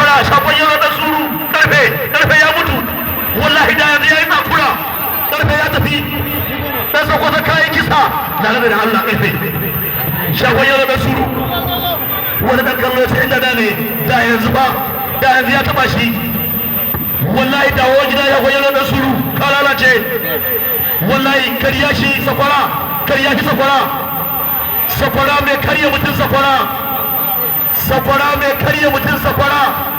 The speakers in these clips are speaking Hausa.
sakwara shafon yaro da suru karfe ya mutu wallahi da yanzu ya yi tsakura karfe ya tafi dan sakwata kayan kisa da Allah karfe shafon yaro da suru wani dan kallo ce inda da ne da yanzu ba da yanzu ya taba shi wallahi dawo gida ya yaro da suru ka lalace wallahi kariya shi sakwara sakwara mai karya mutum sakwara mai karya mutum sakwara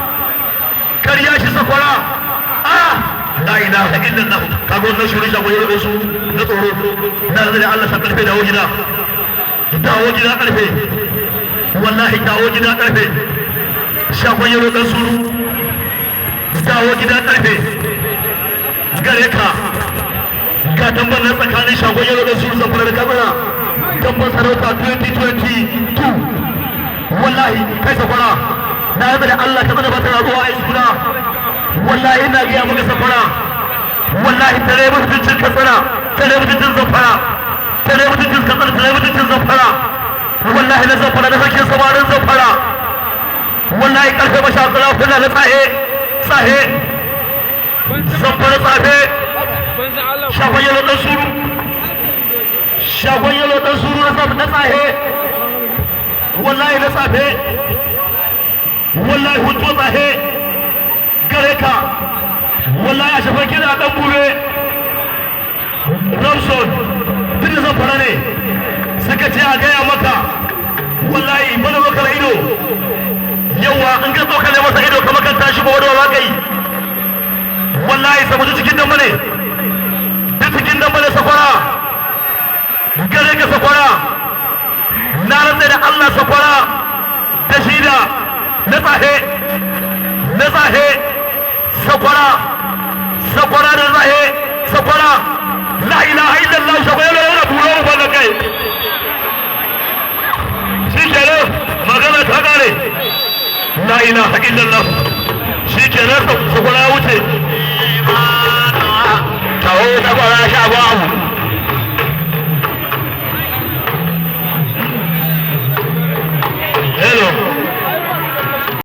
karya shi sakwara la ilaha illallah kaga wannan shirin shago ya rubutu na tsoro na da Allah sa karfe dawo gida karfe wallahi dawo gida karfe shago ya rubutu dawo gida karfe gare ka ga tambar na tsakanin shago ya rubutu sakwara da kamera tambar sarauta 2022 wallahi kai sakwara na yaba da Allah ta bada bata zuwa ai suna wallahi ina ga maka sakwara wallahi tare mutuncin kasara tare mutuncin zafara tare mutuncin kasara tare mutuncin zafara wallahi na zafara da sakin samarin zafara wallahi karfe mashakala kula na tsahe zafara tsahe shagon yalo dan suru na tsahe wallahi na safe wallahi hutu tsahe gare ka wallahi a shafar kira dan bure Ramson duk da zamfara ne suka ce a gaya maka wallahi mana maka ido yawa in ka tsokale masa ido kamar kan tashi ba wadda ba yi wallahi saboda cikin dan bane duk cikin dan bane sakwara gare ka sakwara na rantsa da Allah sakwara da shida na tsahe sakwara da tsahe sakwara la ilaha illallah sakwara yana buro ba da kai shi kenan magana ta kare la ilaha illallah shi kenan sakwara wuce kawo sakwara sha ba abu